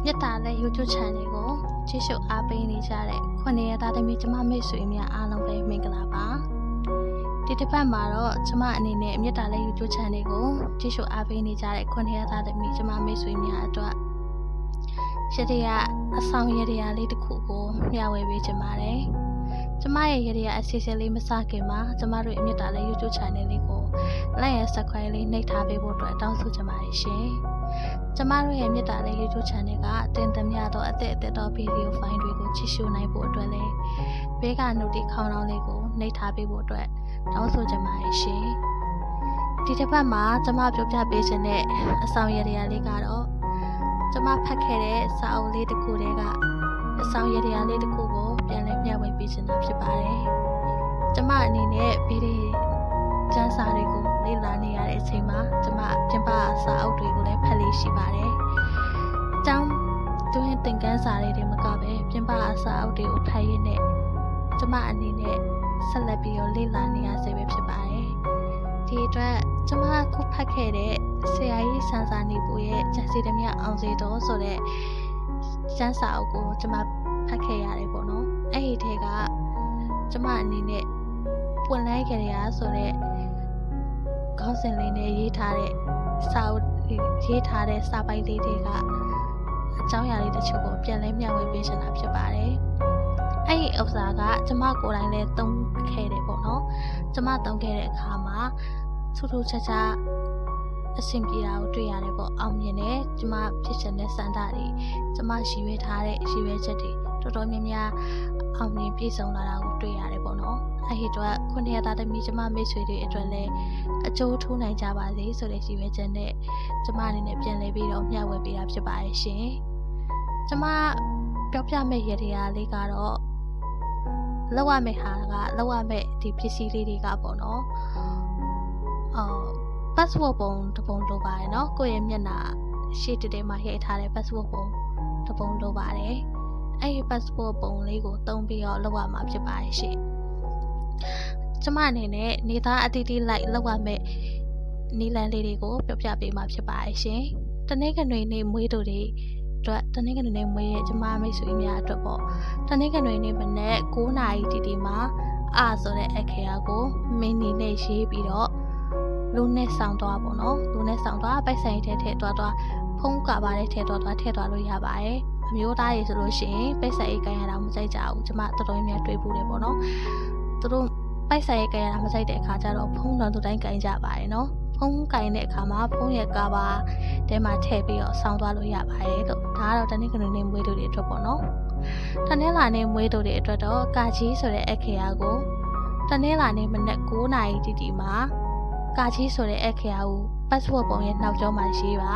မြတ်တာနဲ့ YouTube channel ကိုကြည့်ရှုအားပေးနေကြတဲ့ခုနှစ်ရက်သားသမီးကျမမိတ်ဆွေများအားလုံးပဲမင်္ဂလာပါဒီတစ်ပတ်မှာတော့ကျမအနေနဲ့မြတ်တာနဲ့ YouTube channel ကိုကြည့်ရှုအားပေးနေကြတဲ့ခုနှစ်ရက်သားသမီးကျမမိတ်ဆွေများအတွက်ရတရားအဆောင်ရတရားလေးတစ်ခုကိုမျှဝေပေးချင်ပါတယ်ကျမရဲ့ရတရားအစီအစဉ်လေးမစခင်မှာကျမတို့မြတ်တာနဲ့ YouTube channel လေးကို like and subscribe လေးနှိပ်ထားပေးဖို့အတွက်တောင်းဆိုချင်ပါတယ်ရှင်ကျမတို့ရဲ့မြတ်တာနဲ့ YouTube channel ကတင်သမျှသောအသစ်သောဗီဒီယိုဖိုင်တွေကိုကြည့်ရှုနိုင်ဖို့အတွက်လည်းဘေးက notification ခေါင်းလောင်းလေးကိုနှိပ်ထားပေးဖို့အတွက်တောင်းဆိုချင်ပါတယ်ရှင်ဒီတစ်ပတ်မှာကျမပြောပြပေးခြင်းတဲ့အဆောင်ရတရားလေးကတော့ကျမဖတ်ခဲ့တဲ့စာအုပ်လေးတစ်ခုတည်းကအဆောင်ရတရားလေးတစ်ခုကိုပြန်လည်မျှဝေပေးခြင်းဖြစ်ပါတယ်ကျမအနေနဲ့ဗီဒီယိုကျမ်းစာတွေကိုလေ့လာနေရတဲ့အချိန်မှာကျမပြင်ပစာအုပ်တွေကိုလည်းဖတ်လေးရှိပါတယ်။ကျောင်းတွင်သင်ခန်းစာတွေမကပဲပြင်ပစာအုပ်တွေကိုဖတ်ရင်းနဲ့ကျမအနေနဲ့ဆက်လက်ပြီးလေ့လာနေရဆဲပဲဖြစ်ပါတယ်။ဒီအတွက်ကျမခုဖတ်ခဲ့တဲ့ဆရာကြီးဆန်းစာနေပူရဲ့ကျန်စီသမျှအောင်စေတော်ဆိုတဲ့ကျမ်းစာအုပ်ကိုကျမဖတ်ခဲ့ရတယ်ပေါ့နော်။အဲ့ဒီထဲကကျမအနေနဲ့ပွင့်လိုက်ကြရဆိုတဲ့ခေါင်းစဉ်လေးနဲ့ရေးထားတဲ့စာပိုက်လေးတွေကအကြောင်းအရာလေးတချို့ကိုပြန်လဲမျှဝေပေးချင်တာဖြစ်ပါတယ်။အဲ့ဒီဥစ္စာကကျမကိုယ်တိုင်လည်းသုံးခဲ့တယ်ပေါ့နော်။ကျမသုံးခဲ့တဲ့အခါမှာထူးထူးခြားခြားအဆင်ပြေတာကိုတွေ့ရတယ်ပေါ့အောင်မြင်တယ်ကျမဖြစ်ချင်တဲ့စံတာတွေကျမရည်ရွယ်ထားတဲ့ရည်ရွယ်ချက်တွေတော်တော်များများအောင်မြင်ပြည့်စုံလာတာကိုတွေ့ရတယ်ပေါ့နော်။အဲ့ဒီတော့ခုနှစ်ရက်သားသမီးကျမမိတ်ဆွေတွေအတွက်လည်းအကျိုးထူးနိုင်ကြပါစေဆိုတဲ့ရည်ရွယ်ချက်နဲ့ကျမအနေနဲ့ပြန်လည်ပြီးတော့မျှဝေပေးတာဖြစ်ပါရဲ့ရှင်။ကျမပြောပြမယ့်ရတရားလေးကတော့လောက်ရမယ့်ဟာကလောက်ရမယ့်ဒီပစ္စည်းလေးတွေကပေါ့နော်။ password ပုံတစ်ပုံလိုပါတယ်နော်။ကိုယ့်ရဲ့မျက်နှာရှေ့တဲမှာရိုက်ထားတဲ့ password ပုံတစ်ပုံလိုပါတယ်။အဲ့ဒီ password ပုံလေးကိုသုံးပြီးတော့လောက်ရမှာဖြစ်ပါရဲ့ရှင်။ကျမအနေနဲ့နေသားအတီးတီးလိုက်လောက်ရမယ့်နီလန်လေးတွေကိုပြောပြပေးမှာဖြစ်ပါရဲ့ရှင်။တနေ့ကနေ့နေ့မွေးတို့တွေအတွက်တနေ့ကနေ့နေ့မွေးရဲ့ကျမမိတ်ဆွေများအတွက်ပေါ့။တနေ့ကနေ့နေ့မနေ့9နာရီတီမှာဆိုတဲ့အခရာကိုမင်းနီနဲ့ရေးပြီးတော့လူနဲ့ဆောင်သွားပေါ့နော်။လူနဲ့ဆောင်သွားပိုက်ဆိုင်ထဲထည့်သွားဖုံးကပါတဲ့ထည့်သွားလို့ရပါတယ်။အမျိုးသားတွေဆိုလို့ရှိရင်ပိုက်ဆိုင်အိတ်ကန်ရတာမကြိုက်ကြဘူး။ကျမတော်တော်များတွေ့ဘူးတယ်ပေါ့နော်။သူတို့ပိုက်ဆိုင်ရဲ့ကန်ရတာမကြိုက်တဲ့အခါကျတော့ဖုံးတော်သူတိုင်းကန်ကြပါတယ်နော်ဖုံးကန်တဲ့အခါမှာဖုံးရဲ့ကာဘာထဲမှာထည့်ပြီးတော့ဆောင်းသွားလို့ရပါတယ်လို့ဒါကတော့တနင်္ဂနွေနေ့မွေးတို့တွေအတွက်ပေါ့နော်တနင်္လာနေ့မွေးတို့တွေအတွက်တော့ကာကြီးဆိုတဲ့အခရာကိုတနင်္လာနေ့မနက်9နာရီတီမှာကာကြီးဆိုတဲ့အခရာကို password ပုံရဲ့နောက်ကျောမှာရေးပါ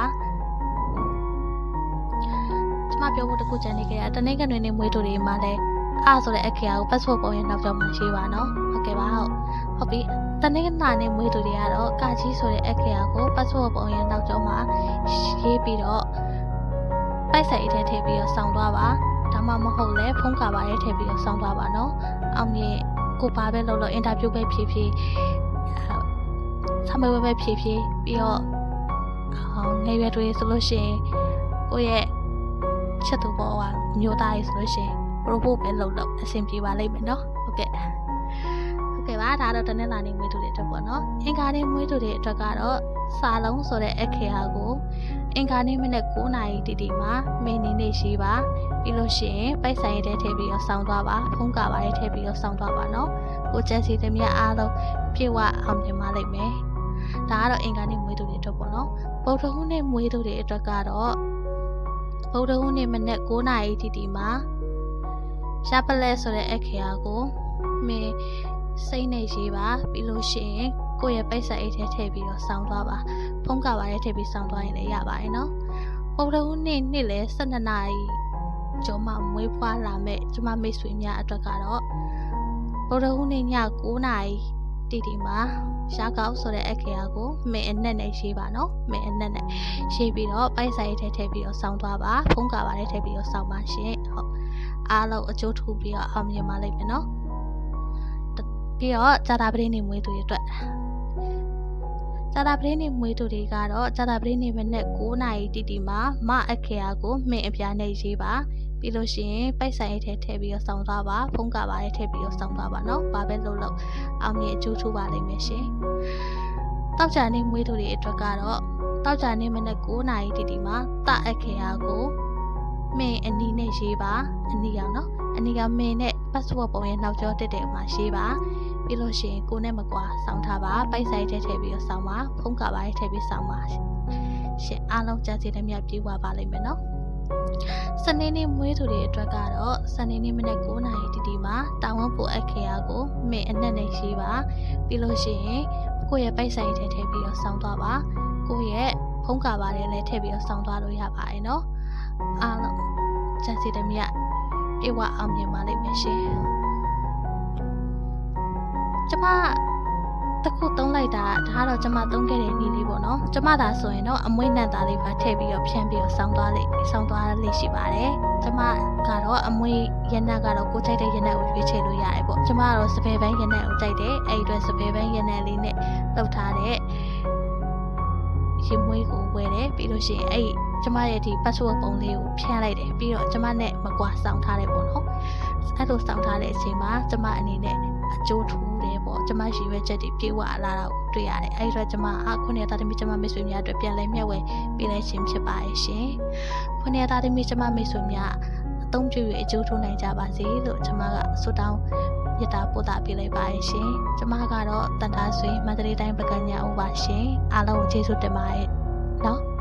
ကျမပြောဖို့တခုကြံနေကြတနင်္ဂနွေနေ့မွေးတို့တွေမှာလည်းဆိုတဲ့အခရာကို password ပုံရဲ့နောက်ကျောမှာရေးပါနော်ဟုတ်ကဲ့ပါဟုတ်ပြီတနင်္ဂနွေနေ့မွေးသူတွေကတော့ကာကြီးဆိုတဲ့အခရာကို password ပုံရဲ့နောက်ကျောမှာရေးပြီးတော့ပိုက်ဆိုင်ထဲထည့်ပြီးတော့ဆောင်းသွားပါဒါမှမဟုတ်လဲဖုန်းကာပါထဲထည့်ပြီးတော့ဆောင်းသွားပါနော်အောင်မြင်ကိုပါပဲလုပ်လို့အင်တာဗျူးပဲဖြည့်ဆမ်မပဲဖြည့်ပြီးတော့နေရွယ်တွေဆိုလို့ရှိရင်ကိုယ့်ရဲ့ချက်သူပေါ်ကမျိုးသားရေးဆိုလို့ရှိရင်robot ပဲလုပ်အဆင်ပြေပါလိမ့်မယ်နော်ဟုတ်ကဲ့ပါဒါတော့တနင်္လာနေ့မွေးသူတွေအတွက်ပေါ့နော်အင်္ဂါနေ့မွေးသူတွေအတွက်ကတော့စာလုံးဆိုတဲ့အခရာကိုအင်္ဂါနေ့မနေ့9နာရီတီမှာမင်းနေနေရှိပါပြီးလို့ရှိရင်ပိုက်ဆိုင်ရဲထည့်ပြီးတော့ဆောင်းသွားပါဖုန်းကာပါရဲထည့်ပြီးတော့ဆောင်းသွားပါနော်ကိုကျန်စီသမျှအားလုံးပြေဝအောင်မြင်ပါလိမ့်မယ်ဒါကတော့အင်္ဂါနေ့မွေးသူတွေအတွက်ပေါ့နော်ဗုဒ္ဓဟူးနေ့မွေးသူတွေအတွက်ကတော့ဗုဒ္ဓဟူးနေ့မနေ့9နာရီတီမှာရှာပလက်ဆိုတဲ့အခရာကိုမင်းစိတ်နဲ့ရေးပါပြီးလို့ရှိရင်ကိုယ့်ရဲ့ပိတ်ဆက်အိတ်ထဲထည့်ပြီးတော့ဆောင်းသွားပါဖုန်းကပါထဲထည့်ပြီးဆောင်းသွားရင်လည်းရပါတယ်နော်ဗုဒ္ဓဟူးနေ့နေ့လည်း12နာရီကျော်မှမွေးဖွားလာမဲ့ကျမမိတ်ဆွေများအတွက်ကတော့ဗုဒ္ဓဟူးနေ့ည9နာရီတီမှာရှားကောက်ဆိုတဲ့အခရာကိုမင်းအနက်နဲ့ရေးပါနော်မင်းအနက်နဲ့ရေးပြီးတော့ပိတ်ဆက်အိတ်ထဲထည့်ပြီးတော့ဆောင်းသွားပါဖုန်းကပါထဲထည့်ပြီးတော့ဆောင်းပါရှင်ဟုတ်အားလုံးအကျိုးထူပြီးတော့အောင်မြင်ပါလိမ့်မယ်နော်ပြီးတော့ဂျာတာပရင်းနေမွေးသူတွေအတွက် ကြာတာပတိနေ့မွေးသူတွေကတော့ကြာတာပတိနေ့မနေ့9နာရီတီမှာမအခရာကိုမင်းအပြားနဲ့ရေးပါပြီးလို့ရှိရင်ပိုက်ဆိုင်ထဲထည့်ပြီးတော့ဆောင်းသွားပါဖုန်းကပါထဲထည့်ပြီးတော့ဆောင်းသွားပါနော်ဘာပဲလုပ်အောင်မြင်အကျိုးထူပါလိမ့်မယ်ရှင်တောက်ကြနေ့မွေးသူတွေအတွက်ကတော့တောက်ကြနေ့မနေ့9နာရီတီမှာတအခရာကိုမင်းအနီးနဲ့ရေးပါအနီးအောင်နော်အနီးကမင်းနဲ့ password ပုံရဲ့နောက်ကျောတက်တဲ့မှာရေးပါပြီးလို့ရှိရင်ကိုနဲ့မကွာစောင်းထားပါပိုက်ဆိုင်ထဲထည့်ပြီးတော့စောင်းပါဖုန်းကပါထဲထည့်ပြီးစောင်းပါရှင်အားလုံးကြားစီတဲ့မြတ်ပြေးသွားပါလိမ့်မယ်နော်စနေနေ့မွေးသူတွေအတွက်ကတော့စနေနေ့မနေ့9နာရီတီမှာတာဝန်ပိုအခရာကိုမင်းအနက်နဲ့ရေးပါပြီးလို့ရှိရင်ကိုရဲ့ပိုက်ဆိုင်ထဲထည့်ပြီးတော့စောင်းသွားပါကိုရဲ့ဖုန်းကပါထဲလည်းထည့်ပြီးတော့စောင်းသွားလို့ရပါတယ်နော်အားလုံးကြားစီတဲ့မြတ်ပြေဝအောင်မြင်ပါလိမ့်မယ်ရှင်ကျမတခုသုံးလိုက်တာဒါကတော့ကျမသုံးခဲ့တဲ့နည်းလေးပေါ့နော်ကျမသာဆိုရင်တော့အမွေးနံသားလေးပါထည့်ပြီးတော့ဖြန်းပြီးတော့ဆောင်းသွားလေးရှိပါတယ်ကျမကတော့အမွေးရနက်ကတော့ကိုကြိုက်တဲ့ရနက်ကိုရွေးချယ်လို့ရတယ်ပေါ့ကျမကတော့စပယ်ပန်းရနက်ကိုကြိုက်တယ်အဲ့ဒီအတွက်စပယ်ပန်းရနက်လေးနဲ့လုပ်ထားတဲ့ရင်မွေးကိုဝယ်တယ်ပြီးလို့ရှိရင်အဲ့ကျမရဲ့ဒီ password ပုံလေးကိုဖြန်းလိုက်တယ်ပြီးတော့ကျမနဲ့မကွာစောင်းထားတယ်ပေါ့နော်အဲ့လိုစောင်းထားတဲ့အချိန်မှာကျမအနေနဲ့အကျိုးထူးတယ်ပေါ့ကျမရည်ရွယ်ချက်တွေပြေဝလာတာကိုတွေ့ရတယ်အဲ့ဒီတော့ကျမခုနှစ်သားသမီးကျမမိတ်ဆွေများအတွက်ပြန်လဲမျှဝေပေးလိုက်ခြင်းဖြစ်ပါရဲ့ရှင်ခုနှစ်သားသမီးကျမမိတ်ဆွေများအသုံးပြု၍အကျိုးထူးနိုင်ကြပါစေလို့ကျမကဆုတောင်းရတာပို့တာပေးလိုက်ပါရဲ့ရှင်ကျမကတော့တန်တာဆွေမန္တလေးတိုင်းပကညဥပါရှင်အားလုံးကိုကျေးဇူးတင်ပါတယ်နော်